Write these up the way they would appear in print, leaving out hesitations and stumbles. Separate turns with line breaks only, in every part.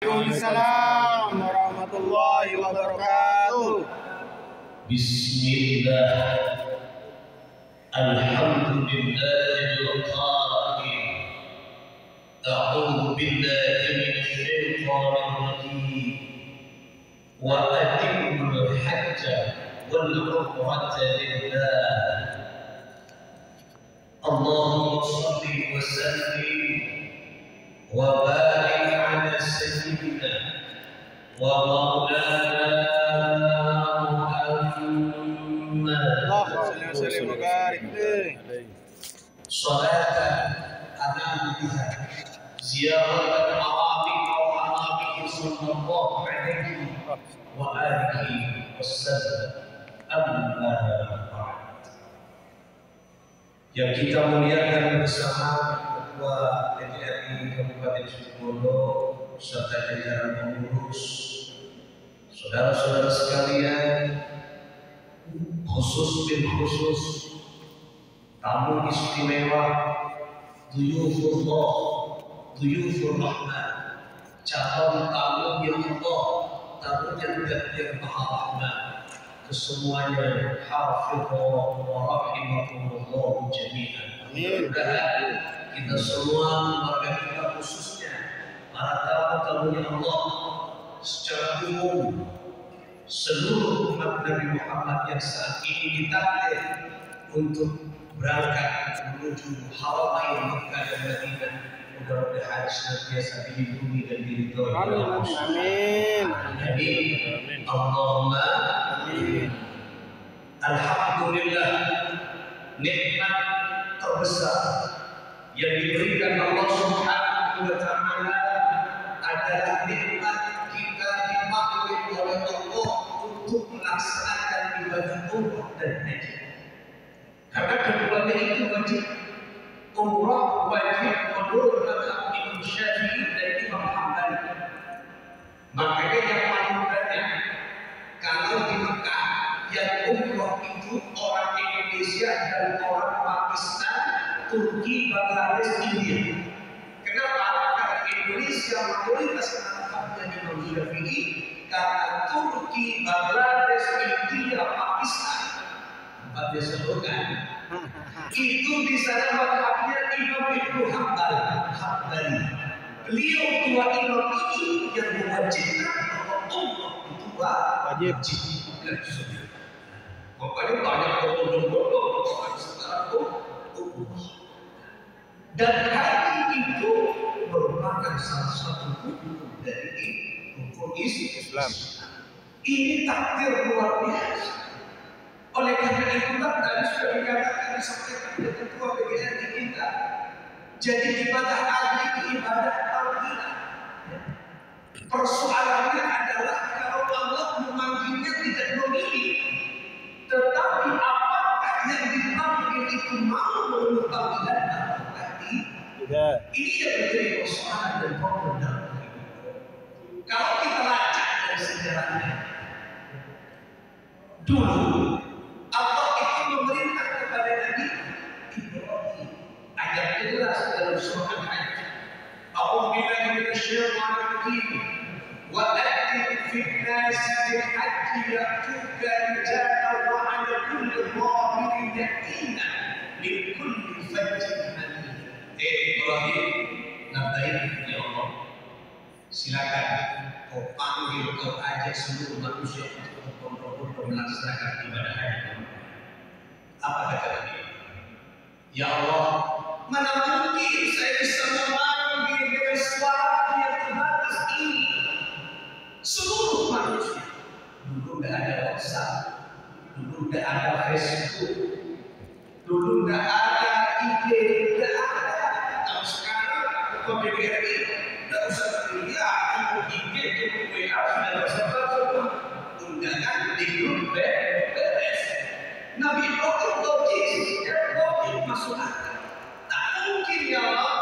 Waalaikumsalam warahmatullahi wabarakatuh.
Bismillah. Alhamdulillahil qail. A'udzu billahi minasyaitonir rajim. Wa atimmul hajja wal umrata lillah. Allahumma shalli wa sallim wa barik ala sayyidina wa maulana Muhammad.
Allahumma shalli wa barik
Salatan anam biha ziyaratan ma'abiq wa anabihi sallallahu alaihi wa alihi wasallam. Amma ba'd. Yang kita muliakan bersama Ketua DPRI Kabupaten Situbondo serta jajaran pengurus, saudara-saudara sekalian, khusus bin khusus, tamu istimewa, duyufullah, duyufur rahman, calon tamu yang Allah, tamu yang maha rahman, kesemuanya hafizallahu wa rahimakumullah jami'an. Mudah-mudahan kita semua, keluarga kita khususnya, para tamu-tamunya Allah secara umum, seluruh umat Nabi Muhammad yang saat ini ditakdir untuk berangkat menuju Haramain Makkah dan Madinah, mudah-mudahan senantiasa dilindungi dan diridhoi.
Amin.
Amin. Allahumma amin. Alhamdulillah, nikmat terbesar yang diberikan Allah Subhanahu wa taala adalah nikmat kita dimakhluk oleh Allah untuk melaksanakan ibadah umrah dan haji. Karena keduanya itu wajib. Umrah wajib menurut mazhab Imam Syafi'i dan Imam Hambali. Makanya yang paling banyak kalau di Mekah yang umrah itu orang Indonesia dan orang Pakistan, Turki, Bangladesh, India. Kenapa? Karena Indonesia mayoritas mazhabnya Imam Syafi'i, karena Turki, Bangladesh, India, Pakistan tempat disebutkan itu di sana mazhabnya Imam Ibnu Hambali. Beliau dua imam ini yang mewajibkan bahwa umrah itu wajib. Makanya banyak bodoh-bodoh orang sekarang umrah. Dan haji itu merupakan salah satu rukun dari rukun Islam. Ini takdir luar biasa. Oleh karena itulah tadi sudah dikatakan disampaikan oleh Ketua PGRI kita. Jadi ibadah haji itu ibadah tauhid. Persoalannya adalah kalau Allah memanggilnya tidak memilih, tetapi apakah yang dipanggil itu mau menurut panggilan Allah tadi? Ini yang menjadi persoalan dan problem. Kalau kita lacak dari sejarahnya, dulu Allah itu memerintah kepada Nabi Ibrahim. Ayatnya jelas dalam surah Al-Hajj. A'udzu billahi minasyaitonir rajim. Wa a'ti fid nasi bil hajji ya'tuka rijalan wa 'ala kulli dhamirin ya'tina min kulli fajjin amiq. Ibrahim, nabaik ya Allah. Silakan kau panggil, kau ajak seluruh manusia untuk melaksanakan ibadah haji. Apa kata Nabi? Ya Allah, mana mungkin saya bisa memanggil dengan suara yang terbatas ini seluruh manusia. Dulu tidak ada WhatsApp, dulu tidak ada Facebook, dulu tidak ada IG, tidak ada. Kalau sekarang Ketua PGRI tidak usah terlihat, cukup IG, cukup WA, sudah bisa masuk undangan di grup BBS. Nabi Ibrahim logis masuk akal. Tak mungkin ya Allah,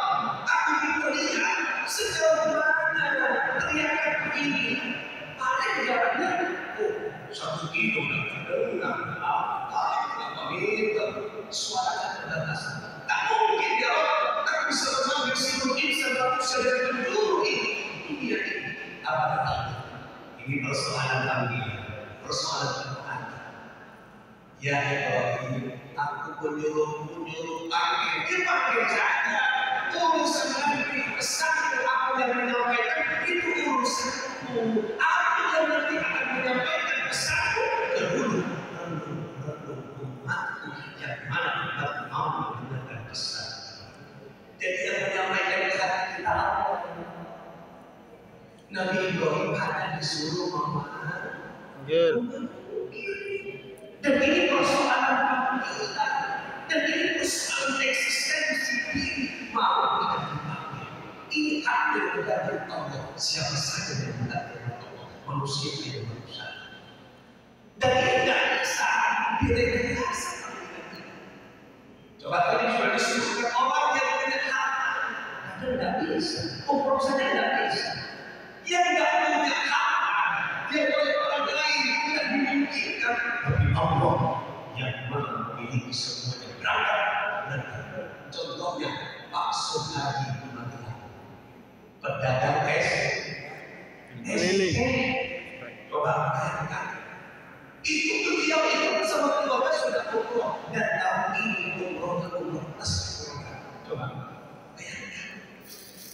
aku dilihat sejauh mana teriakan ini. Paling jaraknya 1 kilo dan apa meter suaranya terbatas. Tak mungkin ya Allah, aku bisa memanggil seluruh insan manusia dari penjuru ini. Ini Apa kata Allah? Ini persoalan kami, persoalan Quran. Ya Ibrahim, aku menyuruh panggil, dipanggil saja. Urusan nanti pesan aku yang menyampaikan itu urusanku. Aku yang nanti akan menyampaikan pesanku ke relung umatku yang mana mau mendengar pesan. Jadi yang menyampaikan ke hati kita apa? Nabi Ibrahim hanya disuruh
Panggil.
dan ini persoalan kita, dan ini persoalan eksistensi diri mau tidak dipanggil. Ini hak dari Allah. Siapa saja yang tidak dari Allah, manusia yang manusia. Dan ini tidak bisa direkayasa. Coba tadi sudah disebutkan orang yang punya hak, ada tidak bisa. Umur saja tidak bisa. Yang tidak punya hak, yang oleh orang lain tidak dimungkinkan. Tapi Allah yang memiliki semuanya berangkat. Dan contohnya Pak Soehari di Magelang, pedagang es
Keliling.
Coba bayangkan, itu beliau itu bersama keluarga sudah umroh, dan tahun ini umroh ke-12. Coba bayangkan.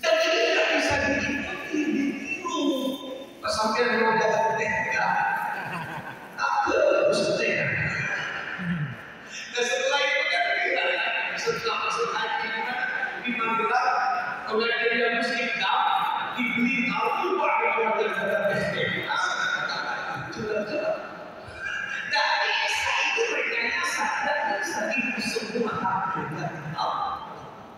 Dan ini tidak bisa diikuti, ditiru. Sampai mau dapat tega, tak harus tega. Dan setelah itu kan kita setelah masuk haji di Magelang, kemudian dia muslim dibeli tahu bahwa dia ada tega. Coba. Tak bisa itu rekayasa, tak bisa itu semua hak dari Allah.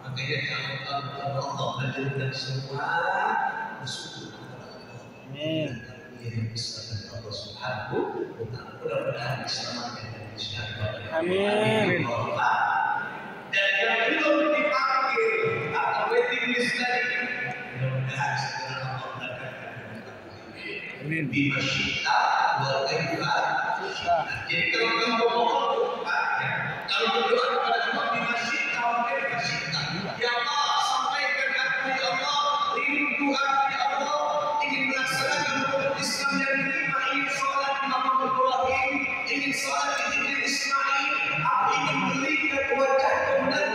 Makanya kalau Allah menjadikan semua bersyukur kepada Allah.
Amin.
Yang bisa dari Allah Subhanahu wa Ta'ala. Mudah-mudahan diselamatkan dan diselamatkan.
Amin.
Dan yang belum dipanggil atau waiting list tadi, mudah-mudahan segera Allah mendapatkan.
Amin.
Di masyita wa kaifa. Jadi kalau kamu berdoa kepadanya, kalau berdoa kepada Allah di masjid, kalau dia di masjid, ya Allah sampaikan aku ya Allah, rindu aku ya Allah, ingin melaksanakan hukum Islam yang diterima, ingin sholat Imam Ibrahim, ingin sholat Ibrahim Ismail, aku ingin berikan wajah kemudian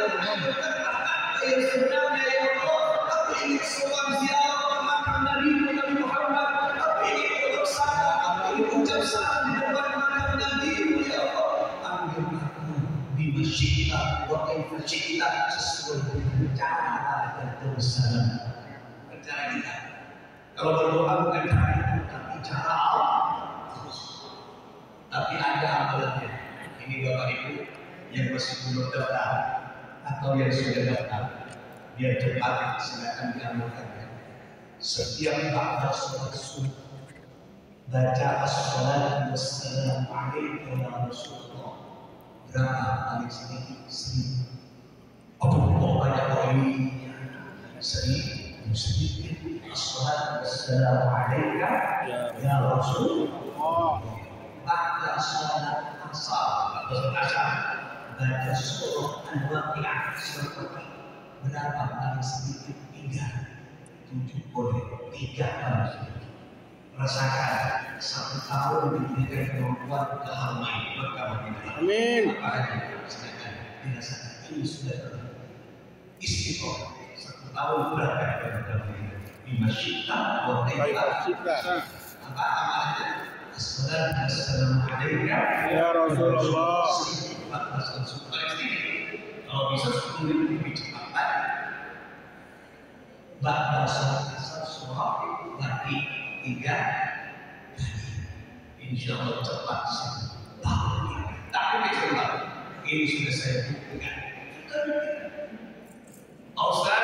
yang sebenarnya ya Allah, aku ingin sowan ziarah ke makam Nabi Muhammad, aku ingin ucap salam, aku ingin ucap salam di depan makam Nabi ya Allah, ambil aku di masjid wa kaifa syi'ta sesuai dengan cara dan kebesaran cara kita. Kalau berdoa bukan cara itu, tapi cara Allah. Tapi ada amalannya. Ini Bapak Ibu yang masih belum daftar atau yang sudah daftar, biar cepat silakan diamalkannya. Setiap ba'da sholat subuh baca as-salatu wassalamu alaika ya Rasulullah. Berapa kali sedikit? 1000. Allah banyak kali 1000 sedikit. As-salatu wassalamu alaika ya Rasulullah. Ba'da sholat asar baca surah Al-Waqi'ah seperti berapa kali sedikit? 3. 7 boleh 3 kali sedikit. Rasakan 1 tahun diberikan kemampuan keharuan maka
Amin.
apa aja silakan dirasakan. Ini sudah istiqomah 1 tahun berangkat kepada di masjid wa kaifa apa amalnya. Assalamualaikum
Ya Rasulullah.
Kalau bisa 10.000 lebih cepat lagi. Ba'da sholat asar surah lagi 3 kali. Insya Allah cepat sih. Tapi cepat. Ini sudah saya buktikan. Ustaz,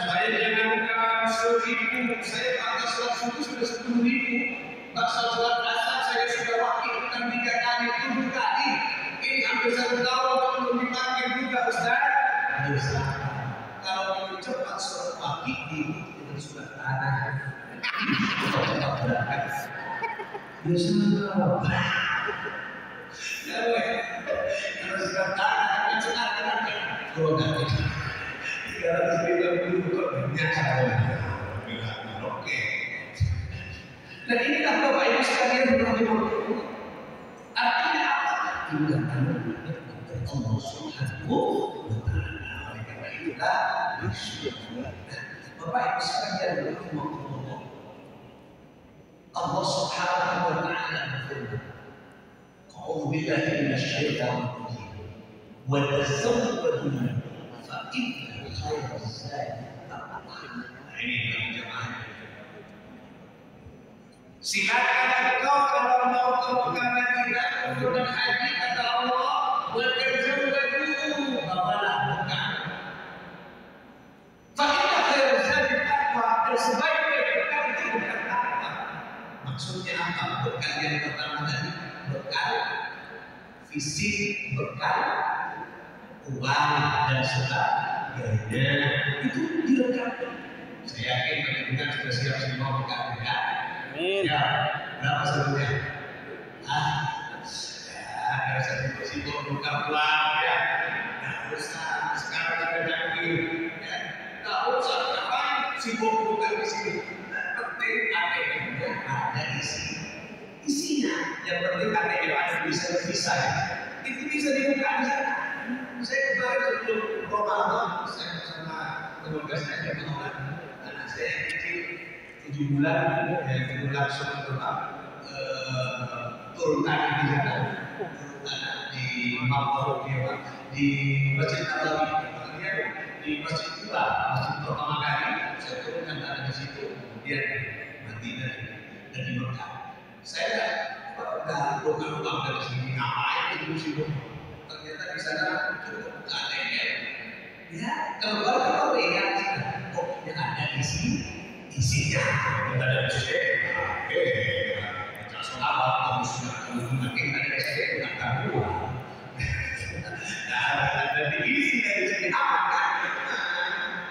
saya jangankan 10.000, saya pada sholat subuh sudah 10.000. Pas sholat asar saya sudah wakilkan 3 kali, 7 kali. Ini hampir 1 tahun belum dipanggil juga Ustaz. Bisa. Kalau ingin cepat sholat pagi dengan surat tanah. Cepat berangkat. Bisa. Ya weh. Kalau surat tanah akan cepat berangkat. Kalau nggak 350 kok biasa. Oke. Dan inilah Bapak Ibu sekalian rahimahullah. Artinya apa? Tinggal dari Allah Subhanahu wa Ta'ala. Oleh karena itulah bersyukur. Bapak Ibu sekalian rahimahullah. Allah Subhanahu wa Ta'ala berfirman, "A'udzu billahi minasyaitonir rajim. Wa tazawwadu fa inna khairaz zadi at-taqwa." Ini bagi jemaah. Silakan engkau kalau mau ke Mekah Madinah untuk berhaji kata Allah, wa tazawwadu, bawalah bekal. Fa inna khairaz zadi at-taqwa, sebaik-baik bekal itu bukan takwa. Maksudnya apa? Bekal yang pertama tadi, bekal fisik, bekal uang dan sebagainya itu dilengkapi. Saya yakin kita sudah siap semua bekal ya.
Amin.
Ya, berapa sebelumnya? Ya, saya sibuk buka pulang ya. Nah, usah sekarang sudah canggih. Ya, nggak usah ngapain sibuk buka di sini. Penting ATM-nya ada isinya. Yang penting ATM ada bisa ya. Itu bisa dibuka di sana. Saya kemarin sebelum Ramadan saya bersama keluarga saya di Ramadan. Anak saya yang kecil 7 bulan, yang langsung turun tangan di sana, turun tangan di Mabah di Masjid Nabawi, di Masjid Tua, masjid pertama kali saya turunkan tangan di situ, kemudian Madinah dan di Mekah. Saya udah bukan dari sini ngapain itu sibuk. Ternyata di sana cukup ATM. Ya, keluar lihat pokoknya ada isinya. Kita ada isinya. Jangan salah kamu sudah mungkin ada isinya nggak tahu. Nah, ada diisi dari sini apa kan?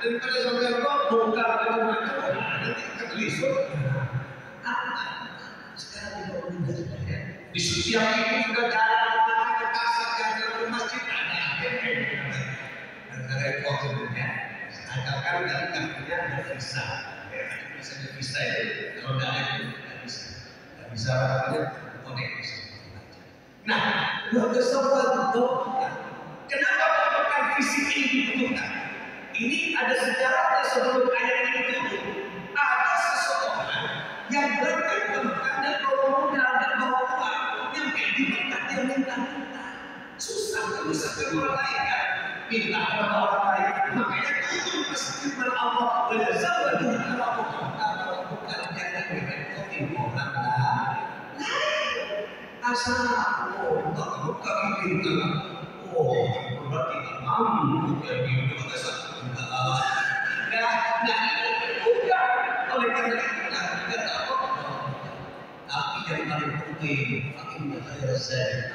Daripada sampai bongkar macam-macam, nanti ketelisur. Sekarang tidak mudah ya. Di setiap itu sudah jalan ke pasar, jalan ke masjid ada ATM. Repot sebenarnya. Asalkan dari kartunya ada visa. Misalnya visa itu kalau tidak ada itu tidak bisa namanya koneksi. Nah, buat kesempatan kenapa bekal fisik ini dibutuhkan? Ini ada sejarahnya sebelum ayat ini turun. Ada seseorang yang berangkat ke Mekah dan bawa modal dan bawa uang yang di Mekah dia minta susah bisa ke orang lain kan? Minta kepada orang lain. Makanya turun firman Allah, "Wazawwadu kalau bukan jangan merepoti orang lain." Asal tak buka pintu. Oh, berarti tak mampu jadi besar. Nah, bukan. Oleh karena itu kita tahu. Tapi yang paling penting, fakirnya khairaz zadi.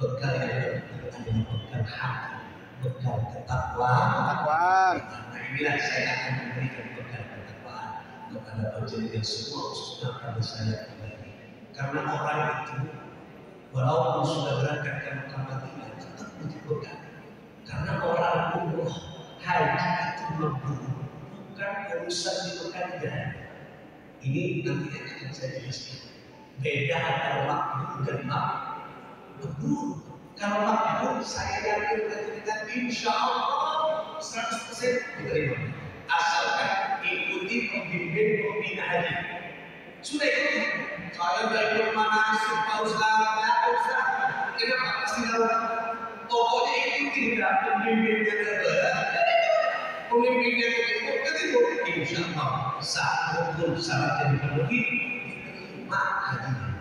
Bekal yang adalah bekal hati, bekal ketakwaan. Nah, inilah saya akan memberikan bekal ketakwaan kepada panjenengan semua, khususnya kepada saya pribadi. Karena orang itu walaupun sudah berangkat ke Mekah Madinah tetap butuh bekal. Karena orang umroh haji itu mabrur, bukan urusan di Mekah. Ini nanti akan saya jelaskan. Beda antara mabrur dan mabrur. Kalau mabrur saya yakin dengan insya Allah 100% diterima. Asalkan ikuti pembimbing haji. Sudah ikuti. Saya tidak ikut manasik Pak Ustaz, ya Ustaz. Kenapa pasti dalam? Pokoknya ikuti tidak pembimbingnya terberat. Pembimbingnya terberat, insya Allah satu syarat yang dipenuhi diterima hajinya.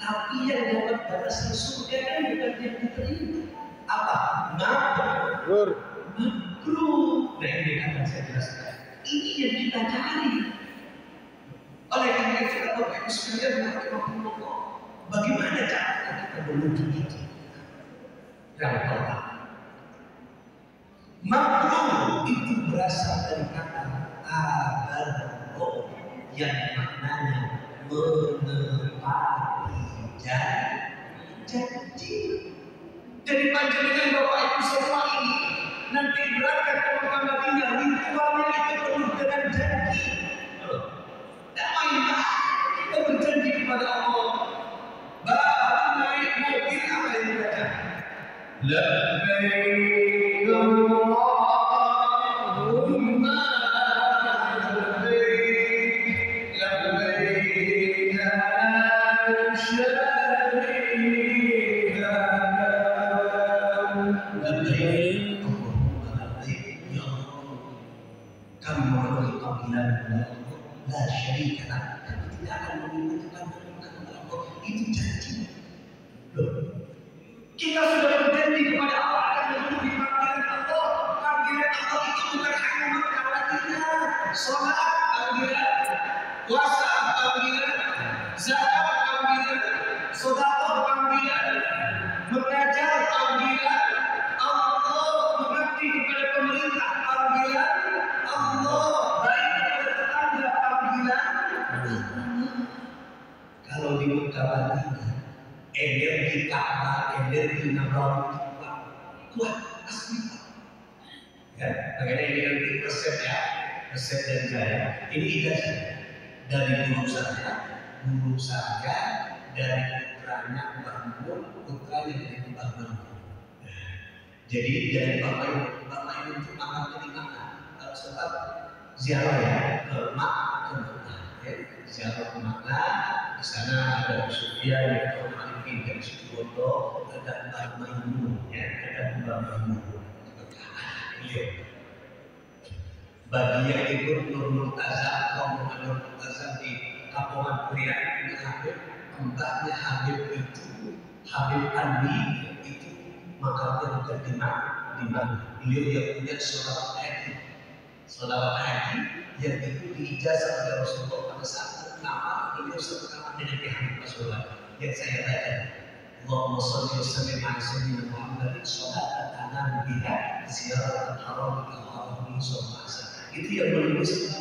Tapi yang dapat balasan surga kan bukan yang diterima. Apa? Mabrur. Mabrur. Nah, ini akan saya jelaskan. Ini yang kita cari. Oleh karena itu, Bapak Ibu sekalian, bagaimana cara kita menuju itu? Yang pertama, mabrur itu berasal dari kata tabarruk yang maknanya menepati janji. Jadi panjenengan Bapak Ibu semua ini nanti berangkat ke Mekah Madinah, ritualnya itu penuh dengan janji. Tidak main-main. لبيك اللهم لبيك لبيك لا شريك لك لبيك اللهم لبيك يا Allah. Kami memenuhi panggilan la syarika lah. Kami tidak akan meminta kepada Allah. Itu janji. Loh, kita sudah berjanji kepada Allah akan memenuhi panggilan Allah. Panggilan Allah itu bukan hanya mengkawatinya. Sholat panggilan, puasa panggilan, zakat panggilan, sedekah panggilan, mengajar panggilan, Allah mengabdi kepada pemerintah panggilan, Allah baik kepada tetangga panggilan. Kalau di Madinah energi Ka'bah, energi Nabawi kuat asli. Ya, makanya ini nanti resep dari saya. Ini ijazah dari guru saya dari putranya Mbah Mun, putranya dari Mbah Mun. Jadi dari Mbah Mun itu akan jadi mana? Sebab ziarah ya ke Makkah, ya ziarah ke Makkah. Di sana ada Sufyan yang Maliki dari Situbondo, ada Mbah Maimun, ya ada Mbah Maimun. Bagi yang ikut Nur Murtaza, kaum Nur Murtaza di Kampungan Purian ini mbahnya Habib itu, Habib Andi itu makamnya bukan di mana? Beliau yang punya sholawat haji yang itu diijazah oleh Rasulullah pada saat nama beliau sama dengan Habib Rasulullah yang saya baca. Allahumma sholli wa sallim ala sayyidina Muhammadin sholatan tanam biha ziyaratul haram ila Allahumma sallallahu alaihi wasallam. Itu yang menulis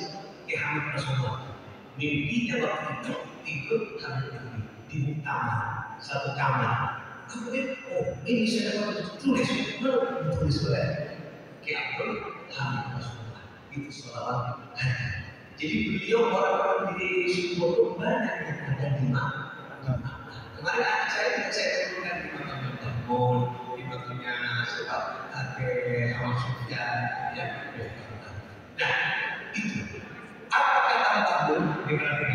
Habib Rasulullah. Mimpinya waktu itu tidur kami di kamar, satu kamar. Kemudian, oh ini saya dapat tulis oleh Habib Rasulullah. Itu sholawat haji. Jadi beliau orang-orang di Situbondo banyak yang ada di mana? Kemarin anak saya turunkan di makam Mbah, di makamnya sebab Ade Ahmad Sufyan yang nah itu apa kata Mbah Mun di mana?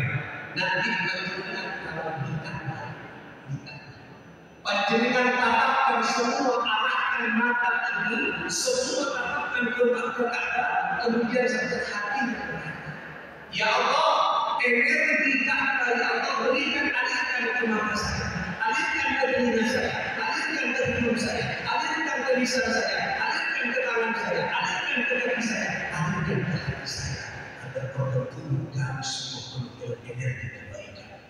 Nanti bagaimana kalau ditambah panjenengan tatapkan semua arahkan mata ini, semua tatapkan ke Ka'bah, kemudian sampai hati. Ya Allah, energi Ka'bah ya Allah berikan, alihkan ke mata saya, alihkan ke telinga saya, alihkan ke hidung saya, alihkan ke lisan saya, alihkan ke tangan saya, alihkan ke kaki saya, alihkan ke hati saya, agar kau tubuh kami semua penuh energi kebaikan.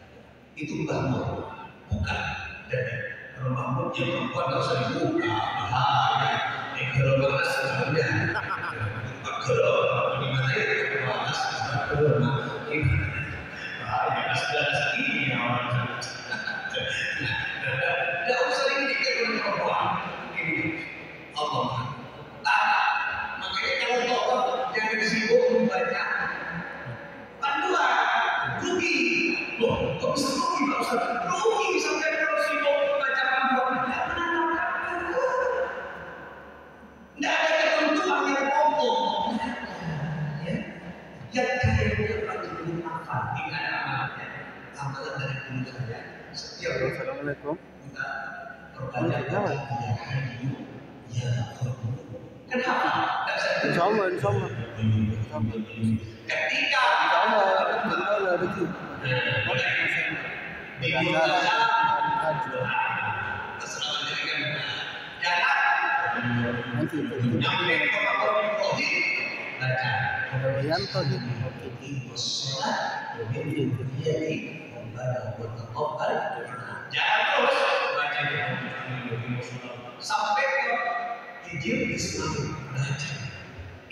Itu Mbah Mun, bukan dari Mbah Mun yang perempuan tak usah dibuka, bahaya. Kalau bahas sebenarnya, kalau di mana itu bahas ini bahaya. Asal ini orang. Tidak usah dididik oleh perempuan. Ini Allah. Makanya kalau tokoh jangan sibuk membaca panduan, rugi. Loh, kok bisa rugi Pak Ustaz? Rugi sampai kalau sibuk membaca panduan. Tidak ada ketentuan yang pokok. Ya, yang kayaknya panjang apa? Tidak ada amalnya. Amalan dari dulu saja. Setiap
Assalamualaikum.
kita perbanyak baca ya Hayyu ya Qayyum. Kenapa?
Insya-Allah.
Ketika
Insya-Allah betul. Nanti yang tadi
jangan terus baca sampai ke hijir Ismail baca.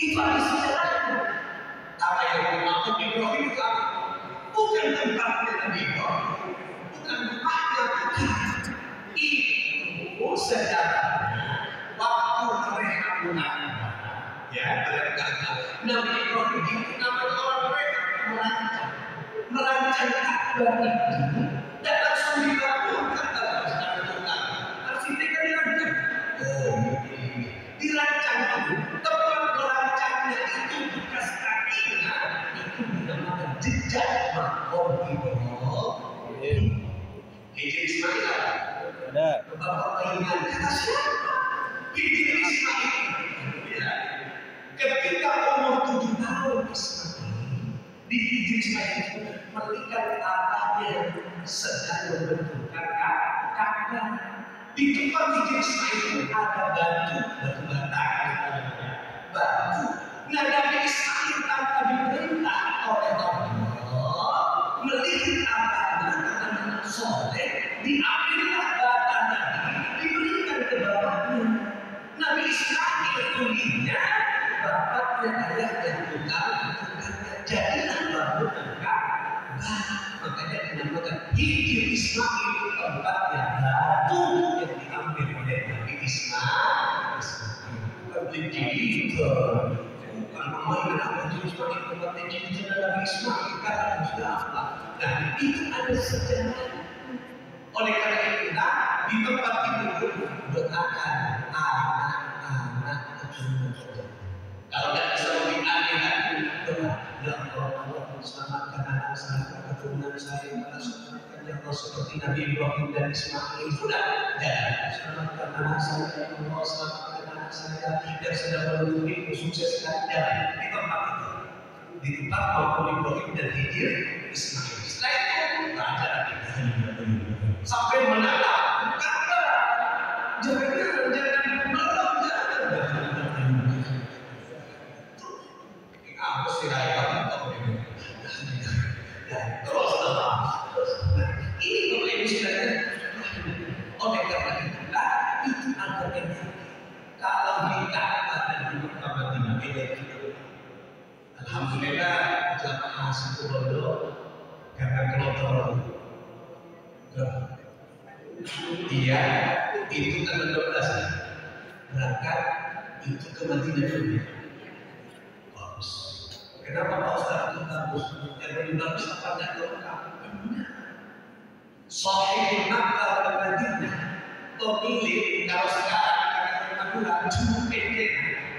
Itu ada sejarahnya. Apa yang dimaksud Ibrahim itu apa? Bukan tempatnya Nabi Ibrahim, bukan rumahnya Nabi. Itu sejarahnya waktu mereka menang. Ya, mereka Nabi Ibrahim itu namanya orang mereka merancang Ka'bah itu dan langsung dibangun kata arsiteknya dirancang. Oh, makom Ibrahim. Hijri Ismail
Ada.
Bapak mainan kata siapa? Hijri Ismail. Ya. Ketika umur 7 tahun Ismail di Hijri Ismail itu melihat abahnya sedang membentukkan Ka'bah. Di tempat Hijri Ismail itu ada batu bata. Batu. Nah, Nabi Ismail tanpa diperintah oleh Allah melihat abahnya anak soleh, diambillah bata Nabi, diberikan ke bapaknya. Nabi Ismail kulinya bapaknya ayahnya tukangnya jadilah bangun Ka'bah. Makanya dinamakan Hijri Ismail, tempatnya batu yang diambil oleh Nabi Ismail. Bukan begitu. Bukan pemain apa Hijri Ismail, tempatnya Hijri Nabi Ismail karena sudah apa? Nah, itu ada sejarah. Oleh karena itu, di tempat itu doakan anak-anak cucu. Kalau tidak bisa lebih aneh, doa ya Allah, selamatkan anak saya, keturunan saya, selamatkan ya Allah seperti Nabi Ibrahim dan Ismail. Sudah, dan selamatkan anak saya, ya Allah, selamatkan anak saya yang sedang menuntut sukseskan dan di tempat itu, di tempat maupun Ibrahim dan Hijri Ismail. Setelah itu baca lagi sampai menatap Ka'bah. Jangan belum apa sih raya terus ini kalau ini sudah oleh karena itulah itu argumennya. Kalau di Ka'bah dan di Ka'bah tidak beda itu. Alhamdulillah jamaah Situbondo karena kelompok dia itu tanggal 12 berangkat itu ke Madinah dulu. Bagus. Kenapa Pak Ustaz itu bagus? Yang lebih bagus apa enggak lengkap? Sahih Makkah dan Madinah pemilik kalau sekarang kata bulan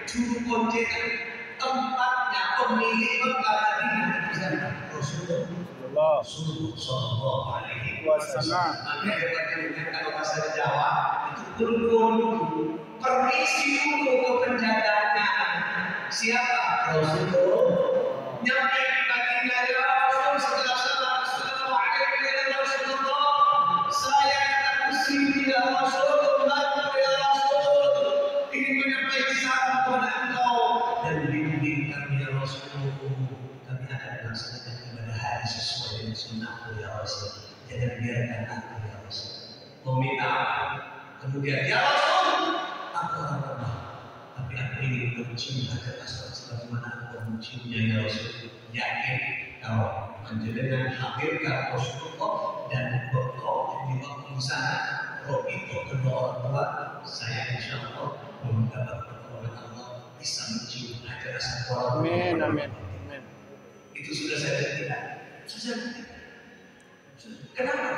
juru kontainer tempatnya pemilik Makkah Madinah itu siapa? Rasulullah Sallallahu Alaihi Wasallam. Kalau bahasa Jawa itu kurun permisi dulu ke penjaganya. Siapa? Rasulullah. Nyampe di Madinah, ya Rasul, setelah salam, assalamualaikum ya Rasulullah. Saya datang ke sini ya Rasulullah, ya Rasul. Ingin menyampaikan salam kepada engkau dan bimbing kami ya Rasulullah. Kami akan melaksanakan ibadah haji sesuai dengan sunnahmu ya Rasul. Jangan biarkan aku ya Rasul. Meminta apa? Kemudian ya Rasul, aku orang lemah, tapi aku ingin mencium hajar aswad sebagaimana aku menciumnya ya Rasul. Yakin kalau menjadikan hadirkan Rasulullah dan berkau di waktu sana, roh itu kedua orang tua saya insya Allah mendapat pertolongan Allah bisa mencium hajar aswad.
Amin, amin.
Itu sudah saya buktikan. Sudah buktikan. Kenapa?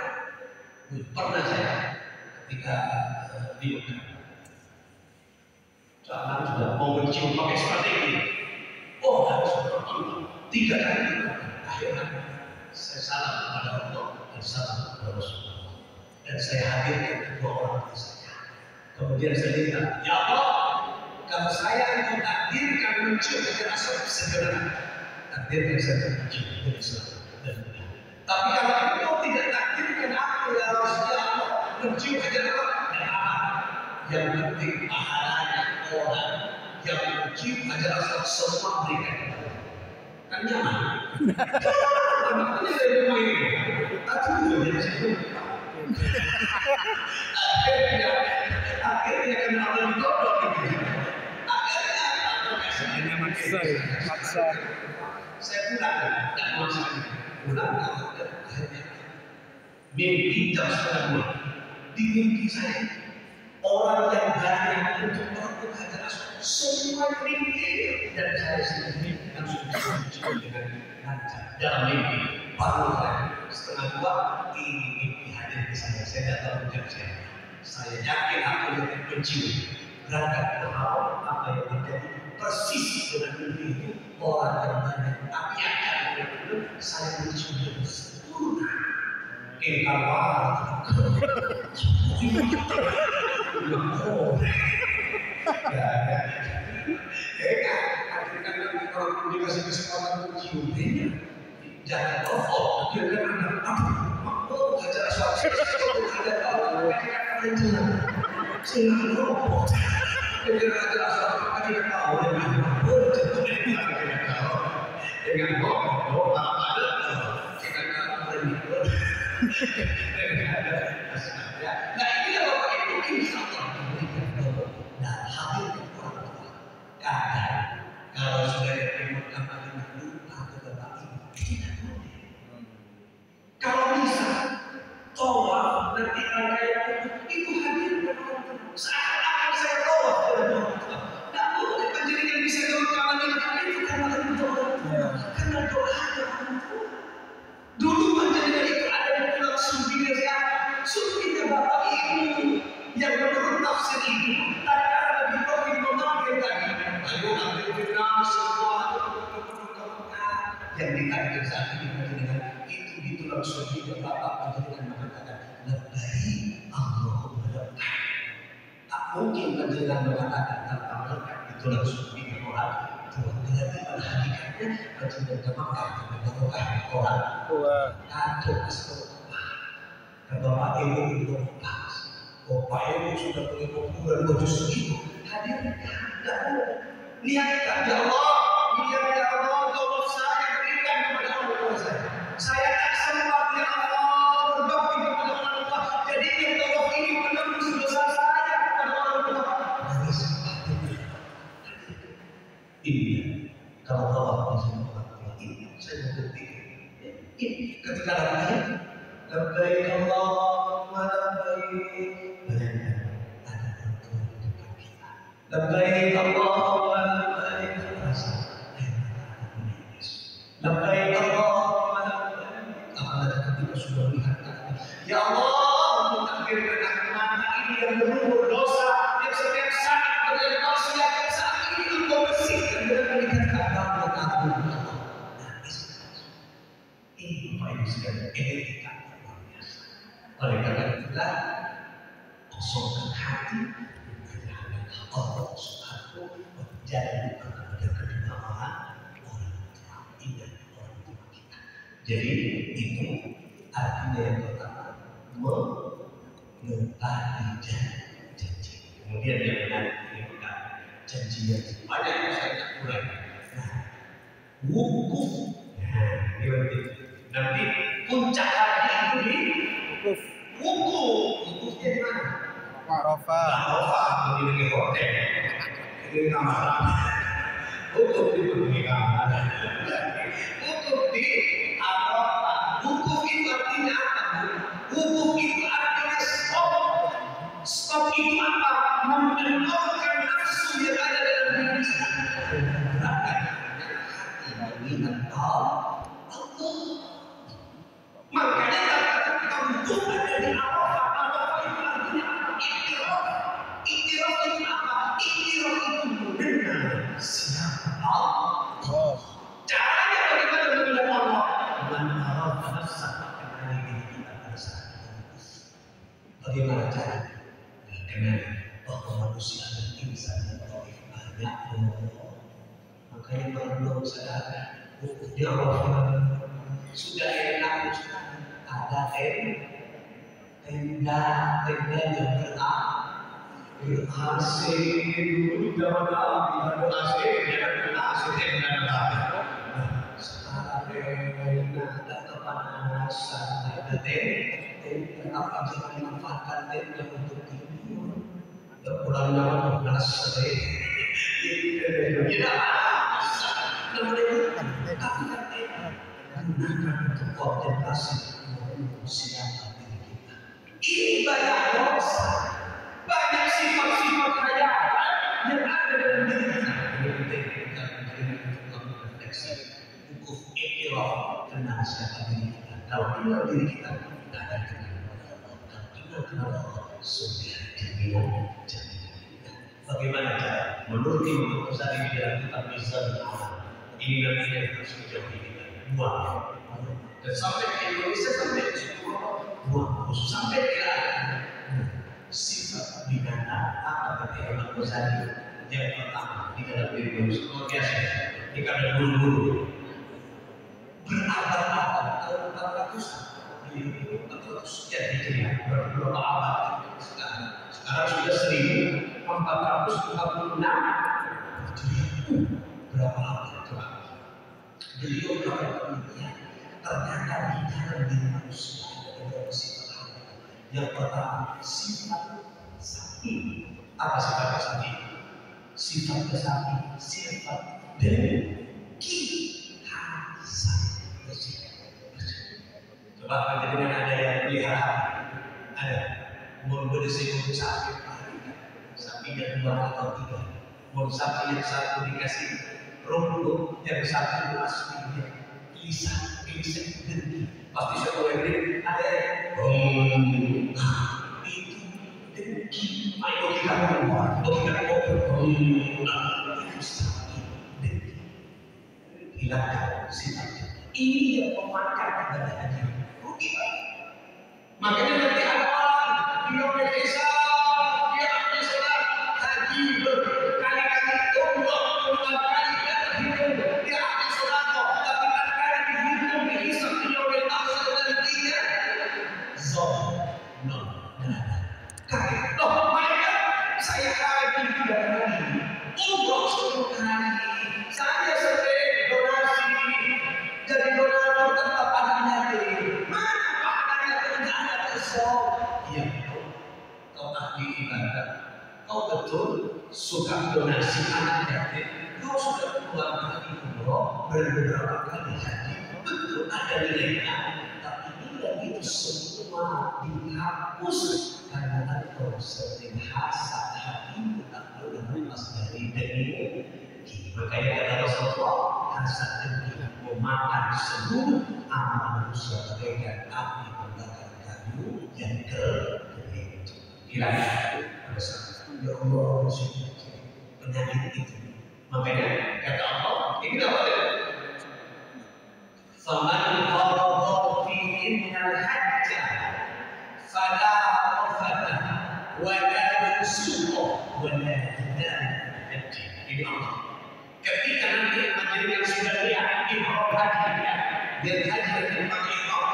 Pernah saya ketika di Mekah, seorang sudah mau mencium pakai strategi. Oh, harus tiga kali. Akhirnya saya salam kepada Allah dan salam kepada Rasulullah. Dan saya hadirkan kedua orang tua saya. Kemudian saya minta, ya Allah, kalau saya engkau takdirkan mencium hajar aswad segera, takdirkan saya mencium dan selamat. Tapi kalau engkau tidak takdirkan aku ya Rasulullah mencium hajar aswad, dan apa? Yang penting pahalanya orang yang mencium hajar aswad semua berikan. Kan nyaman. Makanya dari rumah ini. Aduh, jadi situ. Akhirnya kan Allah ditodok gitu. Akhirnya Allah kasih
Maksa.
saya pulang, tidak mau sakit. Pulang, akhirnya mimpi jam setengah 2. Di mimpi saya, orang yang banyak untuk melakukan hajar aswad semua mimpi dan saya sendiri langsung dicuci dengan lancar dalam mimpi. Baru setengah 2 ini mimpi hadir di saya. Saya tidak tahu jam siapa. Saya yakin aku yang mencium berangkat ke awal apa yang terjadi persis dengan mimpi itu orang yang banyak tapi akan saya sudah sempurna. Kalau kalau dikasih kesempatan untuk ciumnya, jangan telepon. Dia kan aduh, ngajar suatu ada tahu, ada jalan. Saya nggak telepon. Dia ngajar suatu ada tahu, dengan ngomong ada, kita nggak berani. Nah ini kalau pakai itu insya Allah dan hadir orang tua. Kalau sudah diterima kembali lupa ke bapak ibu tidak boleh. Kalau bisa tawaf nanti rangkaian itu hadir dengan orang tua. Seakan-akan saya tawaf dengan orang tua. Tidak boleh penjaringan bisa kembali itu karena orang tua. Karena doa orang tua. Dulu penjaringan itu ada di pulau Sumbina sekarang. Sumbina bapak ibu yang menurut tafsir itu tak ada lebih tahu memanggil tadi. Ayo ambil firman semua yang ditakdir saat ini penjaringan itu di tulang Sumbina bapak penjaringan mengatakan lebih Allahumma lebih. Tak mungkin penjaringan mengatakan tanpa berkat di tulang Sumbina orang tua. Berarti pada hakikatnya penjaringan Mekah orang tua atau astagfirullah. Bapak ibu itu pas. Bapak ibu sudah punya kuburan baju segitu. Hadir tidak boleh. Niatkan ya Allah, niat ya Allah, tolong saya berikan kepada orang tua saya. Saya tak sempat ya Allah berbakti kepada orang tua. Jadi yang tolong ini menembus dosa saya kepada orang tua. Nangis ini kalau tolong bisa orang tua ini saya berpikir. Ketika lagi labbaik Allahumma labbaik, bayangkan ada orang tua di depan kita. Labbaik Allahumma labbaik, rasa menangis. Labbaik Allahumma labbaik, apalagi ketika sudah melihat ya Allah mentakdirkan mata ini yang berumur dosa, yang setiap saat berjalan maksiat, saat ini engkau bersihkan dengan melihat kabar aku. Ini Bapak Ibu sekalian, etika luar biasa. Oleh karena itulah kosongkan hati dengan Allah Subhanahu menjadi kepada kedua orang tua ingat orang tua kita. Jadi itu artinya yang pertama menepati janji. Kemudian yang menarik ini bukan janji yang banyak yang saya tak kurang. Nah, wukuf. Nah, ini penting. Nanti puncak haji itu di wukuf. Wukufnya di mana?
Arafah.
Arafah memiliki hotel. Ini kamar. Wukuf di kamar. Wukuf di Arafah. Wukuf itu artinya apa? Wukuf itu artinya stop. Stop itu apa? Menenangkan nafsu yang ada dalam diri kita. Hati mengingat Allah. Makanya kita wukuf ada di Arafah. Arafah itu artinya apa? Iktiraf. Iktiraf itu apa? Iktiraf itu mengenal siapa Allah. Caranya bagaimana mengenal Allah? Dengan Arafah nafsah mengenali diri kita pada saat kita wukuf. Bagaimana caranya? Dengan bahwa manusia dan insan yang banyak makanya perlu sadar wukuf di Arafah. Sudah enak ada tenda yang ber-AC dulu zaman Nabi ada AC tenda. Sekarang ada kepanasan ada tenda apa jangan dimanfaatkan tenda untuk tidur. Pulang panas sekali. Tidak ada namanya tapi kan gunakan untuk kontemplasi siapa diri kita. Ini banyak dosa, banyak sifat-sifat khayalan yang ada dalam diri kita. Ini penting kita menjadi untuk refleksi. Wukuf iktiraf kenal siapa diri kita. Kalau kenal diri kita, kita akan kenal Allah. Kalau kenal Allah, sudah jaminan. Bagaimana cara menuruti pesan ini biar kita bisa ini nanti yang harus dijauhi kita. buang. Dan sampai ke Indonesia sampai ke situ buang, sampai ke sifat binatang apa kata Imam Ghazali yang pertama di dalam diri manusia luar biasa. Ini karena guru-guru berabad-abad tahun 400 sekian hijriah, berapa abad sekarang sudah 1446 hijriah. Berapa abad coba? Beliau berkata ternyata di dalam diri manusia ada sifat apa? Yang pertama sifat sakti. Apa sifat sakti? Sifat sakti, sifat dengki hasad. Coba kalau dengan ada yang pelihara, ada mau bersih sakit, sapinya 2 atau 3, mau sapi yang satu dikasih rumput, yang satu aslinya lisan dengki. Pasti sekolah ini ada itu dengki. Ayo kita keluar, kita itu sapi dengki. Hilangkan sifatnya. Ini yang memakan kepada hati. Makanya nanti ada orang dia berkesa, dia ambil sholat haji berkali-kali umroh, puluhan kali dia terhitung, dia ambil sholat tapi kadang-kadang dihitung dihisap dia berlangsung nantinya zon, kaget. Loh, mereka saya haji 3 kali, umroh 10 kali, saya sering donasi jadi donatur tanpa pahalanya. Mana pahalanya tidak ada kesal? Ya, kau ahli ibadah, kau betul suka donasi anak yatim, kau sudah puluhan kali umroh, beberapa kali haji, betul ada nilainya, tapi nilai itu semua dihapus karena engkau sering hasad hati tak pernah lepas dari dengki. Makanya kata Rasulullah, hasad dengki memakan seluruh amal manusia bagaikan api membakar kayu yang kering. Hilang pada saat ya Allah penyakit itu. Makanya kata Allah, ini apa ya? Faman faradha fihinnal hajja fala rafata wa la fusuqa wa la jidala. Ini Allah. Ketika nanti majelis sudah lihat ihram haji, dia haji dengan pakai ihram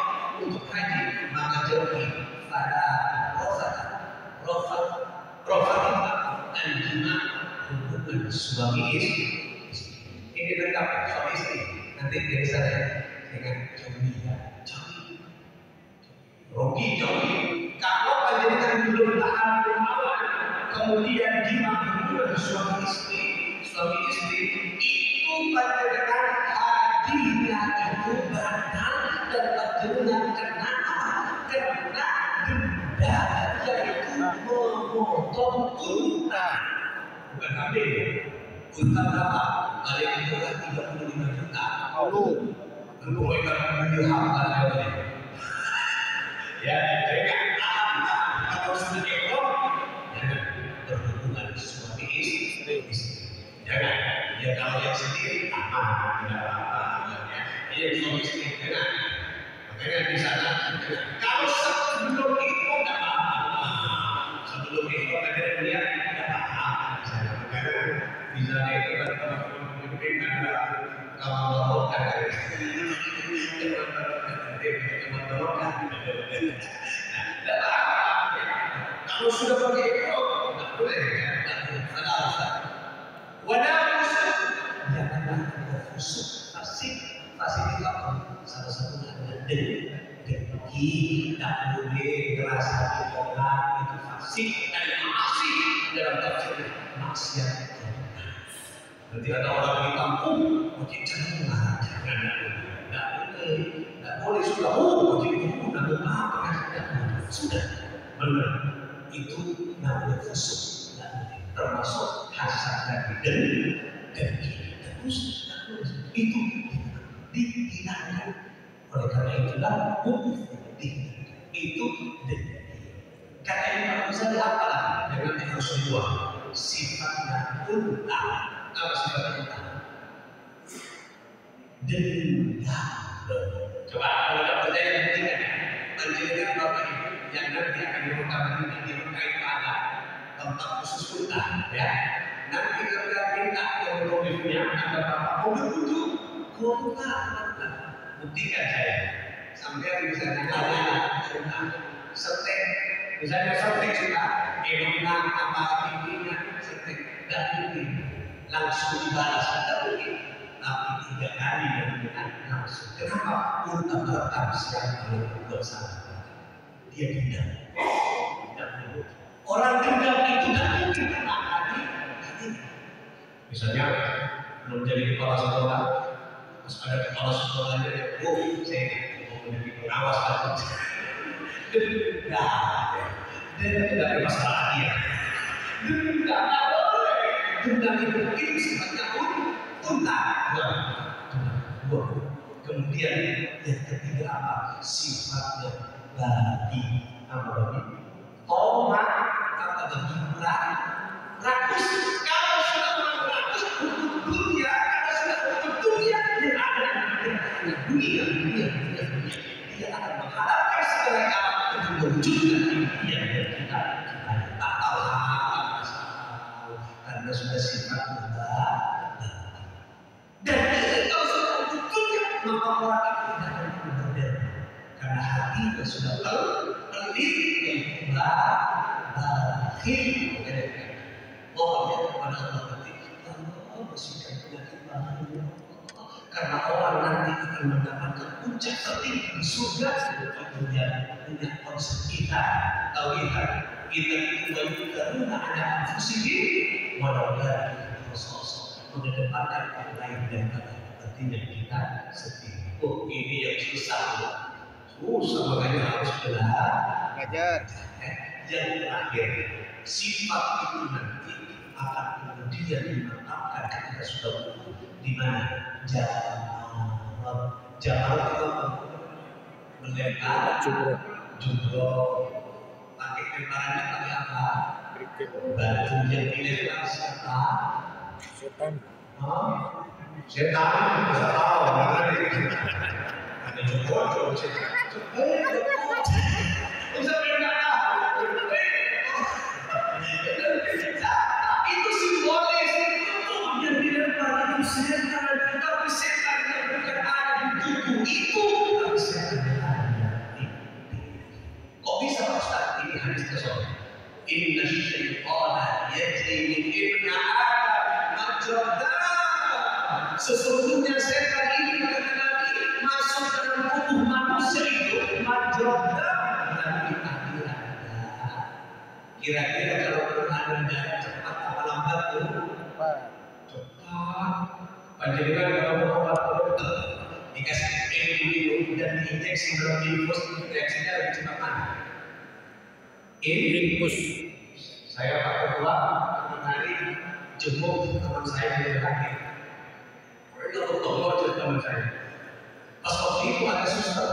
untuk haji, maka jauhi pada rofat al-jima, hubungan suami istri. Ini lengkap suami istri. Nanti biasa dengan jauhi, jauhi. Kalau panjenengan belum tahan awal, kemudian jima hubungan suami istri itu panjenengan hajinya itu batal dan panjenengan kena denda, yaitu memotong unta. Bukan kambing. Unta berapa? Kali itu kan 35 juta. Lalu mereka mengambil harta ya, mereka kalau sudah ekor jangan berhubungan suami istri. Jangan, ya kalau yang sendiri aman, tidak apa-apa. Ya, suami istri jangan. Makanya di sana, kalau sebelum itu tidak apa-apa. Sebelum itu kadang dia tidak apa-apa. Karena bisa itu kan mungkin ada kalau kalau sudah pakai itu tidak boleh ya. Wadah musuh, janganlah musuh fasik itu apa? Salah satunya adalah dengki, tak boleh merasa orang itu fasik dan maksiat dalam tafsir maksiat. Nanti ada orang di kampung, wajib jangan, tidak boleh sudah, wajib tidak sudah, benar itu namanya fusuq. Termasuk hasad dan dengki terus itu ditinggalkan. Oleh karena itulah hukum itu dengki. Kata Imam Ghazali apalah dengan yang harus dibuang sifatnya unta. Apa sifatnya unta? Denda. Coba kalau nggak percaya buktikan. Panjenengan Bapak Ibu yang nanti akan diperkabarin di terkait Allah tempat khusus kita, ya. Nanti kita minta mobilnya ada Bapak mobil itu, kau buktikan saya. Sampai misalnya ada setek, misalnya setek juga, enak apa intinya setek, tidak mungkin langsung dibalas, tidak mungkin. Tapi 3 kali dengan langsung. Kenapa? Untuk merekam siapa yang berbuat salah. Dia dendam. Orang dendam itu tidak mungkin kena hati. Misalnya belum jadi kepala sekolah, terus ada kepala sekolahnya, saya mau menjadi pengawas lagi. Dan tidak ada masalah dia. Dendam tidak boleh. Dendam itu sifatnya kemudian yang ketiga apa? Sifatnya babi. Apa babi? Tomat. Apa babi? Rakus. Kalau sudah rakus untuk dunia, kalau sudah untuk dunia yang ada di dunia, dia akan mengharapkan segala cara untuk mewujudkan dunia yang kita tak tahu apa karena sudah sifatnya babi. Dan ini kalau sudah untuk dunia, maka orang itu tidak akan berbeda. Karena hatinya sudah pelit dan bakhil. Mohonnya kepada Allah nanti, Allah bersihkan penyakit bakhil. Karena orang nanti akan mendapatkan puncak tertinggi di surga. Kemudian punya konsep kita, tauhid kita itu baik karena ada anfusihim walau dari sosok mengedepankan orang lain dan kepentingan kita sendiri. Oh, ini yang susah, makanya harus belajar. Yang terakhir, sifat itu nanti akan kemudian dimantapkan ketika sudah utuh di mana jamal itu melempar jumroh, pakai lemparannya pakai apa? Batu yang dilempar siapa? Setan. Setan bisa tahu mana ini. Ada jumroh setan. Bisa itu simbolis yang dilempar itu setan, tapi setan yang bukan ada di tubuh itu, tapi setan yang ada di tubuh. Kok bisa Ustaz? Ini hadis tersebut. Inna syaitana yajri min ibni Adam majra dam. Sesungguhnya setan ini kata Nabi masuk dalam tubuh manusia itu majra dam dan aliran darah. Kira-kira kalau aliran darah cepat apa lambat tuh? Cepat. Panjenengan kalau mau obat dokter dikasih minum dan diinjeksi dalam infus, reaksinya lebih cepat mana? Infus. Saya pakai pulang hari jemput teman saya di belakang. Mereka bertolong teman saya. Pas waktu itu ada suster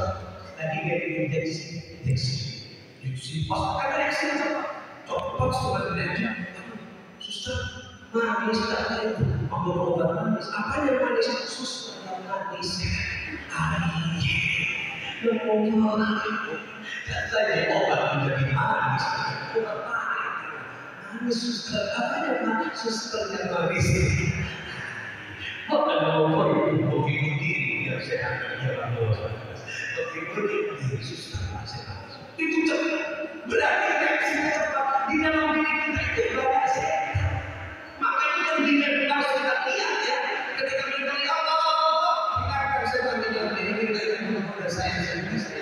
lagi dia injeksi. Pas ada reaksi cepat. Cepat sudah diinjeksi. Suster, manis tak ada ambil obat manis. Apa yang manis? Suster yang manis. Dan saya obat menjadi manis. Obat manis suster. Apa yang manis? Suster yang manis. Bukan mau begitu diri yang sehat yang begitu diri suster sehat. Itu cepat. Berarti reaksinya cepat. Di dalam diri kita itu banyak sehat. Makanya kan diri kita sudah lihat ya. Ketika kita ya Allah, hilangkan setan di dalam diri kita yang kepada saya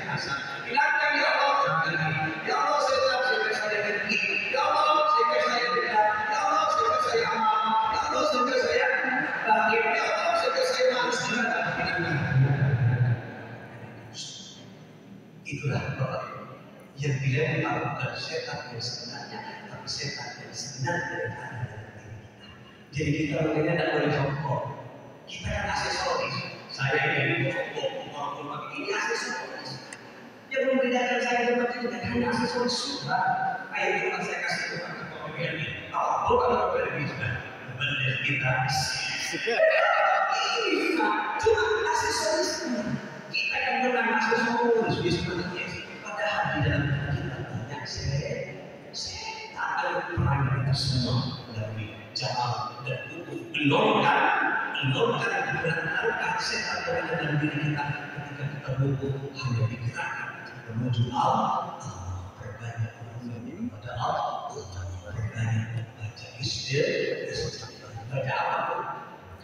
Hasan. Hilangkan ya Allah. Ya Allah setan sehingga saya tinggi. Ya Allah sehingga saya benar. Ya Allah sehingga saya amal. Ya Allah sehingga saya bahagia. Ya Allah sehingga saya manusia. Itulah Bapak yang dilempar bukan setan yang sebenarnya, tapi setan yang sebenarnya yang ada dalam diri kita. Jadi kita makanya tidak boleh sombong. Kita kan aksesoris. Saya ini sombong, orang ini aksesoris. Yang membedakan saya dengan itu kan hanya aksesoris sudah. Kayak cuma saya kasih kepada pemimpin ini. Oh, bukan pemimpin sudah. Benar kita. Ini cuma aksesoris. Kita kita akan menang terus seperti itu. Padahal di dalam kita banyak setan ada peran kita semua dari jalan dan gelongan kebenaran setan berada dalam diri kita ketika kita butuh hanya digerakkan menuju Allah. Perbanyak kepada Allah, perbanyak baca istighfar, baca apa pun.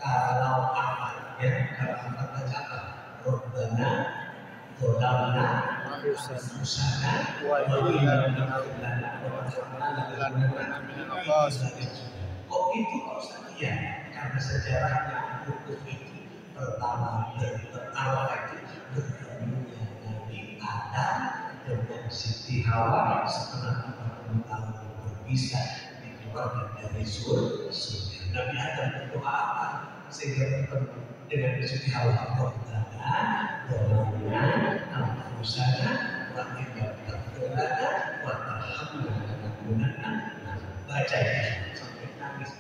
Kalau apa ya, kalau apa baca apa? Rabbana Dolamna Musana kok itu kok saja karena sejarahnya buku itu pertama itu bertemunya Nabi Adam dengan Siti Hawa setelah 40 tahun berpisah dikeluarkan dari surga. Nabi Adam berdoa apa sehingga bertemu dengan Siti Hawa? Dolamna Musana baca sampai nangis.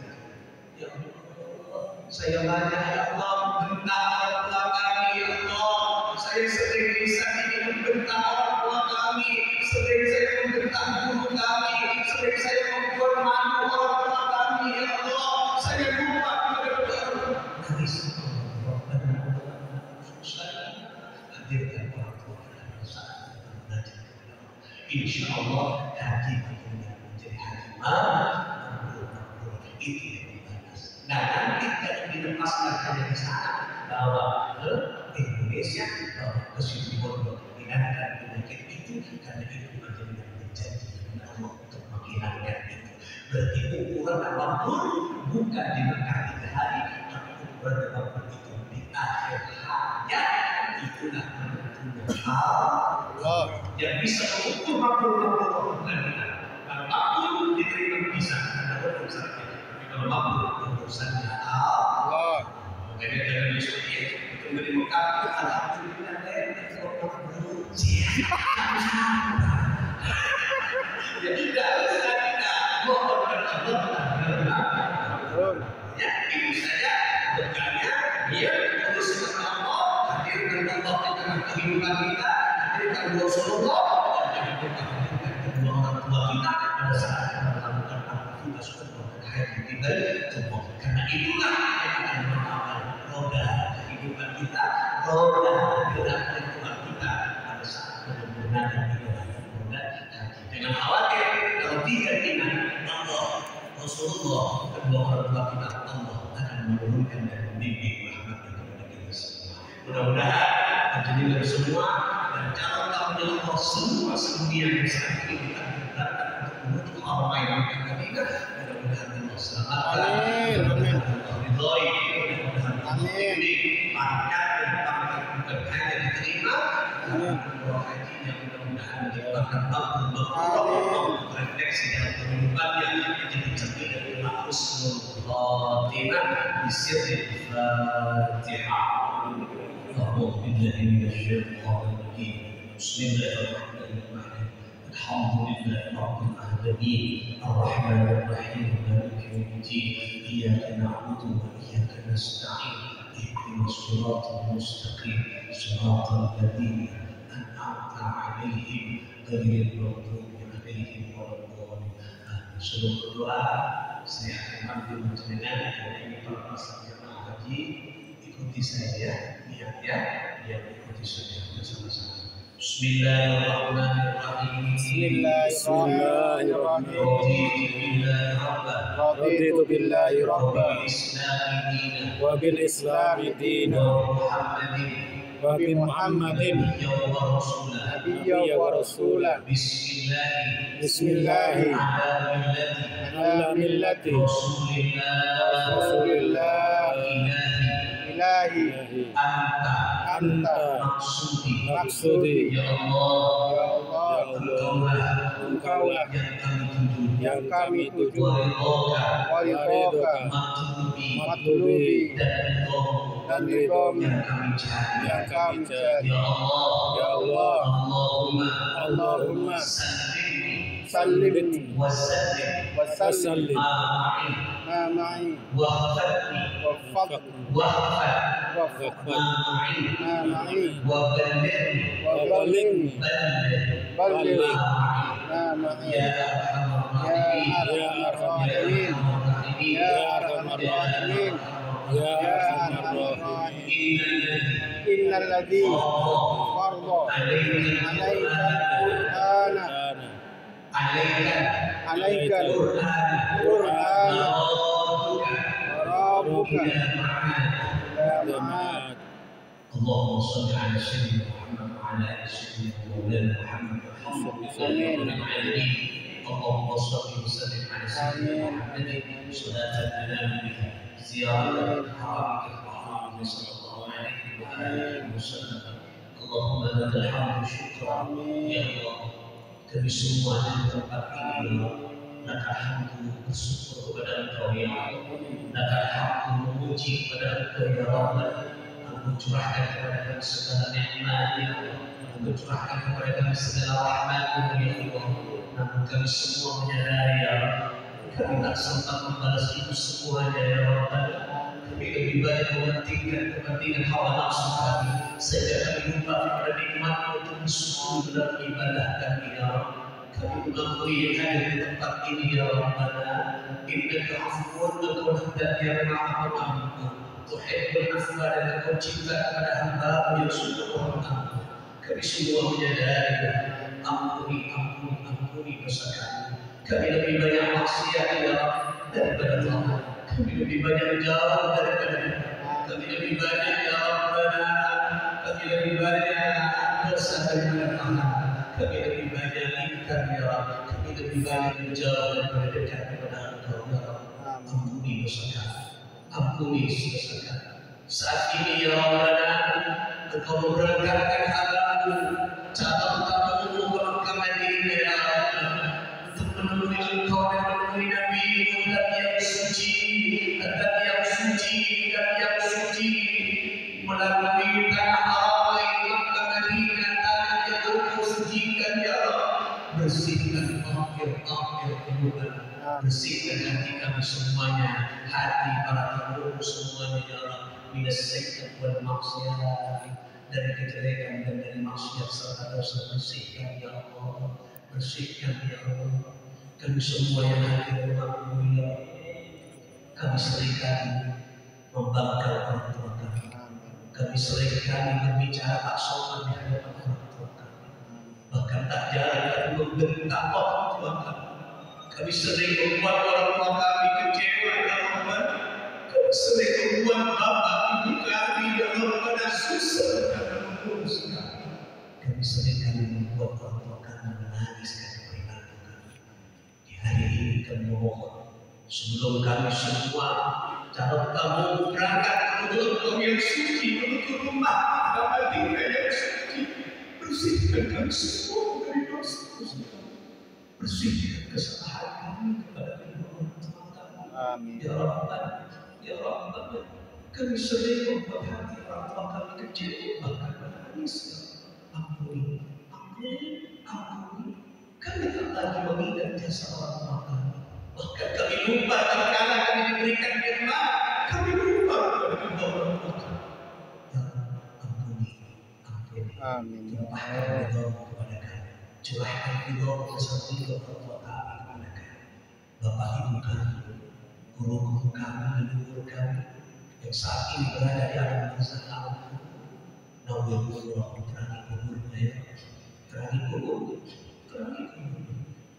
Ya Allah, saya banyak ya Allah bentak orang tua kami ya Allah. Saya sering lisan ini membentak orang tua kami, sering saya membentak guru kami, sering saya membuat malu orang tua kami ya Allah. Saya lupa nangis. Hadirkan orang tua saat belajar. Insya Allah hati kita menjadi hati makmur itu yang dibalas. Nah nanti jangan dilepaskan hanya di sana, bawa ke Indonesia, bawa ke Siti Bondo, hilangkan penyakit itu karena itu menjadi janji Allah untuk menghilangkan itu. Berarti ukuran apapun bukan di Mekah 3 hari, tapi ukuran apapun itu di akhir hayat. Itulah Allah yang bisa mengukur makhluk kalau makhluk diterima bisa karena urusannya, tapi kalau makhluk urusannya Allah. Makanya jangan seperti itu. Tunggu di Mekah, alhamdulillah ya tidak mohon kepada Allah. Ya itu saja berkarya biar urusan Allah hadirkan Allah di tengah kehidupan kita, hadirkan Rasulullah dan hadirkan kedua orang tua kita pada saat kita melakukan aktivitas berkait kita semua. Karena itulah yang akan menambah roda kehidupan kita, roda gerak kehidupan kita pada saat benar-benar haji. Jangan khawatir kalau tidak ingat Allah, Rasulullah, kedua orang tua kita, Allah akan menurunkan dan membimbing rahmatnya kepada kita semua. Mudah-mudahan terjadilah semua dan calon tahun Allah semua semuanya yang saat ini kita berdatang untuk menutup orang yang kita tidak. Mudah-mudahan Allah selamatkan, mudah-mudahan Allah ridhoi, mudah-mudahan Allah ini pangkat dan pangkat bukan hanya diterima, tapi Allah hajinya mudah-mudahan menyebabkan makhluk refleksi dalam kehidupannya menjadi cerminan dengan husnul khatimah bisirril Fatihah. أعوذ بالله من الشيطان الرجيم بسم الله الرحمن الرحيم الحمد لله رب العالمين الرحمن الرحيم مالك يوم الدين إياك نعبد وإياك نستعين اهدنا الصراط المستقيم صراط الذين أنعمت عليهم غير المغضوب عليهم ولا الضالين. Seluruh doa saya akan ambil menjenengan karena ini para peserta haji. Ikuti saya ya, ikuti saja bersama-sama. Bismillahirrahmanirrahim. Raditu billahi rabban wa bil islami dinan wa bi Muhammadin nabiyyan wa rasulan. Bismillah ala millati Rasulillah ilahi anta maksudi ya Allah engkaulah yang kami tuju waridoka matlubi dan ridhomu yang kami cari ya Allah Allahumma
سلمني
وسلم
وسلم
ما معي
ما معي
واغفرني
واحفظني
واغفر
واغفر
ما معي
ما معي
وبلغني
وبلغني
بلغ
بلغ
ما معي
ما معي
يا أرحم الراحمين
يا أرحم الراحمين يا أرحم الراحمين
يا
يا
أرحم
أرحم
الراحمين
الراحمين إن الذي فرض
عليك
القرآن عليك
القرآن
القرآن
وربك
وربك
إلى
إلى معاد
اللهم صل على سيدنا محمد وعلى ال سيدنا مولانا محمد
آمين.
اللهم صل وسلم على سيدنا محمد صلاة تنال بها زيارة حرمك الحرام صلى الله عليه وآله وسلم. اللهم لك الحمد شكرا يا الله kami semua di tempat ini laka alhamdu bersyukur kepada Engkau ya Allah, laka alhamdu memuji kepada Engkau ya Rabbana. Engkau curahkan kepada kami segala nikmat ya Allah, Engkau curahkan kepada kami segala rahmat-Mu ya Allah. Namun kami semua menyadari ya Allah, kami tak sempat membalas itu semuanya ya Rabbana. Kami lebih banyak mementingkan kepentingan hawa nafsu kami, sehingga kami lupa kepada nikmat-Mu untuk bersungguh dalam ibadah kami ya Allah. Kami mengakui yang hadir di tempat ini ya Rabbana. Innaka afuwun, Engkau hendak yang maha pengampun, tuhibbul afwa, dan Engkau cinta kepada hamba-Mu yang sungguh pengampun. Kami semua menyadari, ampuni dosa kami. Kami lebih banyak maksiat ya daripada taat. Kami lebih banyak jauh daripada kami lebih banyak ya Rabbana. Kami lebih banyak dosa daripada taat. Kami lebih banyak ingkar ya Rabb. Kami lebih banyak menjauh daripada dekat kepada Engkau ya Rabb. Ampuni dosa kami, ampuni dosa kami. Saat ini ya Rabbana, Engkau memberangkatkan hamba-Mu cabang tamu ke Mekah Madinah ya Rabbana, untuk menemui Engkau dan menemui Nabi-Mu yang suci, yang suci melalui tanah haram Mekah Madinah, tanah yang Engkau sucikan ya Rabb. Bersihkan akhir-akhir kehidupan, bersihkan hati kami semuanya, hati para tamu semuanya ya Rabb, minas syaitan wal maksiat, dari kejelekan dan dari maksiat serta dosa. Bersihkan ya Allah, bersihkan ya Allah. Kami semua yang hadir di rumah-Mu ya Allah, kami seringkali membangkang orang tua kami. Kami seringkali berbicara tak sopan di hadapan orang tua kami. Bahkan tak jarang kami membentak orang tua kami. Kami sering membuat orang tua kami kecewa ya Allah. Kami sering membuat bapak ibu kami ya Allah susah karena mengurus kami. Kami seringkali membuat orang tua kami menangis karena perilaku kami. Di hari ini kami memohon, sebelum kami semua calon tamu berangkat menuju Engkau yang suci, menuju rumah Madinah yang suci, bersihkan kami semua dari dosa-dosa kami, bersihkan kesalahan kami kepada kedua orang tua kami.
Amin.
Ya Rabbana, ya Rabbana, kami sering membuat hati orang tua kami kecewa, bahkan menangis. Ampuni. Kami tak lagi mengingat jasa orang tua kami. Bahkan kami lupa tatkala kami diberikan nikmat, kami lupa kepada kedua orang tua kami. Ya ampuni.
Amin.
Curahkan ridho-Mu kepada kami. Curahkan ridho-Mu bersama orang tua kami kepada kami. Bapak ibu kami, guru-guru kami, leluhur kami yang saat ini berada di alam barzakh. Nawwirullah, terangi kuburnya ya, terangi kuburnya.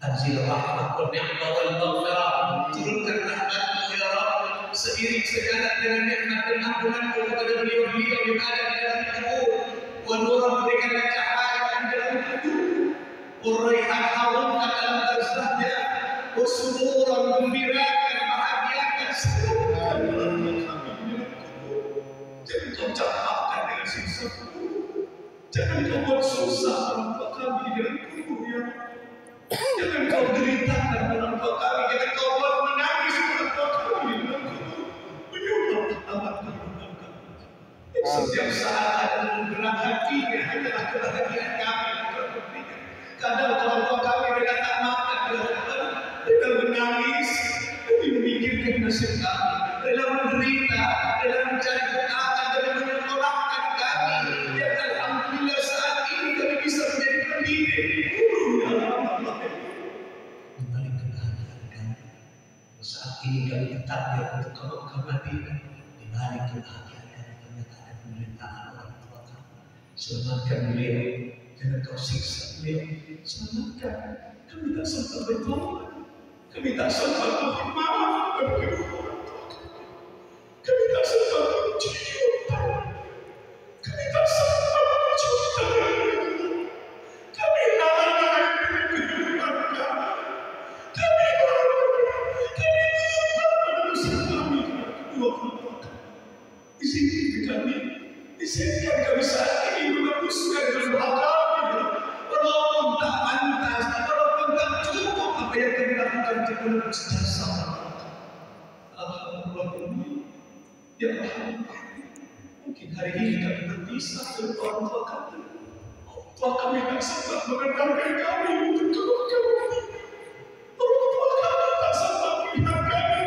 Anzil rahmat wa ni'mat wal maghfirah, turunkan rahmat-Mu ya Rabb, seiring sejalan dengan nikmat dan ampunan-Mu kepada beliau-beliau yang ada di dalam kubur. Wa nuran, berikanlah cahaya di dalam kubur, wa raihan, harumkan dalam barzahnya, wa sururan, gembirakan, bahagiakan seluruh kami di dalam kubur. Jangan Kau campakkan dengan siksa kubur. Jangan Kau buat susah orang tua kami di dalam kubur ya Rabb. Jangan Kau deritakan orang tua kami, jangan Kau buat menangis orang tua kami di dalam kubur. Menyumbang amat kehidupan kami. Setiap saat ada menggerak hatinya hanyalah kebahagiaan kami. Kadang orang tua kami mereka tak makan, menangis, demi memikirkan nasib kami, rela menderita, rela mencari ketenangan dan menyekolahkan kami. Dan alhamdulillah saat ini kami bisa menjadi pendidik, guru ya Allah. Kembali kebahagiaan kami. Saat ini kami bertakbir untuk ke Makkah Madinah. Di balik kebahagiaan kami ternyata ada penderitaan orang tua kami. Selamatkan beliau, jangan kau siksa beliau. Selamatkan. Kami tak sempat bertobat. Kami tak sempat mohon maaf kepada kedua orang tua kami. Kami tak sempat mencium tangan. Kami tak sempat mencium tangan. Kami lalai dengan kehidupan kami. Kami lupa pada dosa kami kepada kedua orang tua kami. Izinkan kami saat ini menembuskan dosa kami. Walaupun tak pantas, walaupun tak cukup apa yang kami lakukan untuk menembus jasa. Alhamdulillah, ya Allah. Mungkin hari ini kami berpisah dengan orang tua kami. Orang tua kami tak sempat mengenalkan kami untuk kedua kami. Orang tua kami tak sempat melihat kami.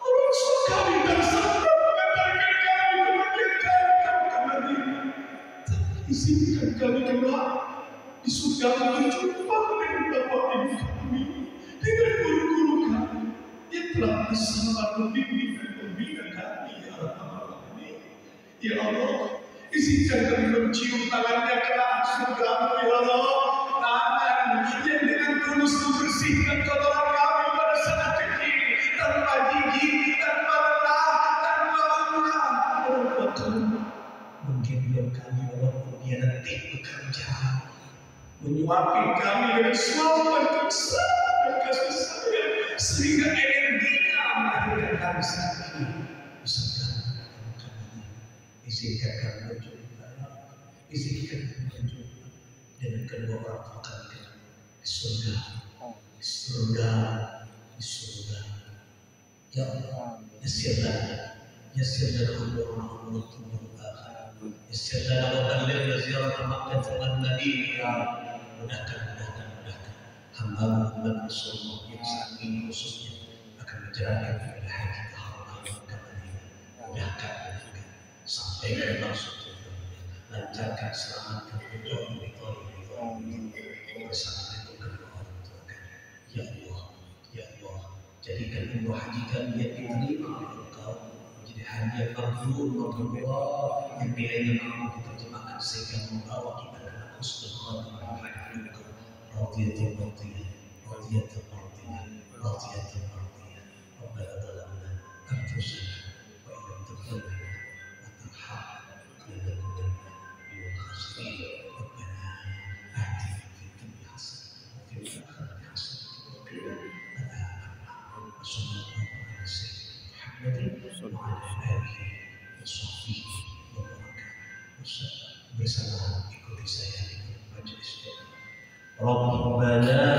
Orang tua kami tak sempat mengantarkan kami kebahagiaan kami. Izinkan kami kelak di surga berjumpa dengan bapak ibu kami, dengan guru-guru kami yang telah bersama membimbing dan membina kami. Ya Allah, izinkan kami mencium tangannya kelak surga. Ya Allah, tangan yang dengan tulus membersihkan kotoran kami pada saat kecil, tanpa gigi, tanpa lelah, tanpa umrah. Mungkin belum kami walaupun dia letih bekerja, menyuapi kami dengan suapan kesabaran dan kasih sayang sehingga energinya melahirkan kami saat ini. Izinkan kami berjumpa, izinkan kami berjumpa dengan kedua orang tua kami di surga, di surga, di surga. Ya Allah, يسر لنا امورنا وامور الدنيا والاخره، يسر لنا وبلغنا زياره مكه والمدينه يا رب. mudahkan hamba-Mu Rasulullah yang saat ini khususnya akan menjalankan ibadah haji ke haram Makkah Madinah. Mudahkan sampaikan maksud tujuannya, lancarkan, selamatkan, ridho bersama dengan kedua orang tua kami. Ya Allah, ya Allah, jadikan umrah haji kami yang diterima oleh Engkau menjadi haji yang mabrur yang nilainya mampu diterjemahkan sehingga membawa kita ke husnul khatimah menuju ke radhiyatul mardiyah, radhiyatul mardiyah, radhiyatul mardiyah. Rabbana zalamna anfusana wa in lam taghfir lana wa tarhamna lanakunanna minal khasirin. Rabbana atina fid dunya hasanah wa fil akhirati hasanah wa qina adzaban nar. Sallallahu alaihi wasallam wa ala alihi wa sahbihi wa baraka bersama ikuti saya di majelis ini. Rabbana ya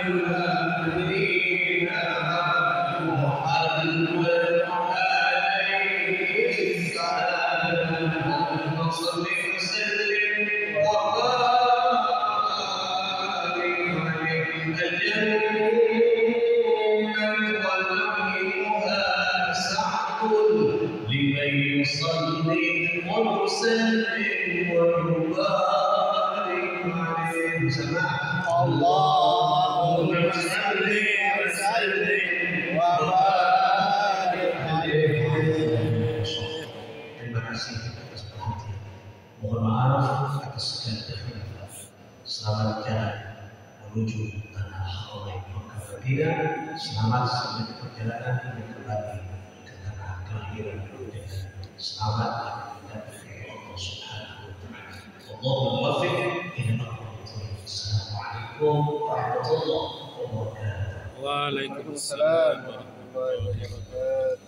الذين آمنوا محمد عليه السلام اللهم صل وسلم وبارك عليه الجنة ونعيمها سعة لمن يصلي ويسلم ويبارك عليه اللهم صل وسلم وبارك عليه. Terima kasih atas perhatian. Mohon maaf atas segala kekhilafan. Selamat jalan menuju tanah haram Makkah Madinah. Selamat sampai di perjalanan hingga kembali ke tanah kelahiran dengan selamat dan berkah Allah Subhanahu wa taala. Allahumma waffiq ila aqwamit thoriq. Assalamualaikum warahmatullahi wabarakatuh.
Waalaikumsalam warahmatullahi wabarakatuh.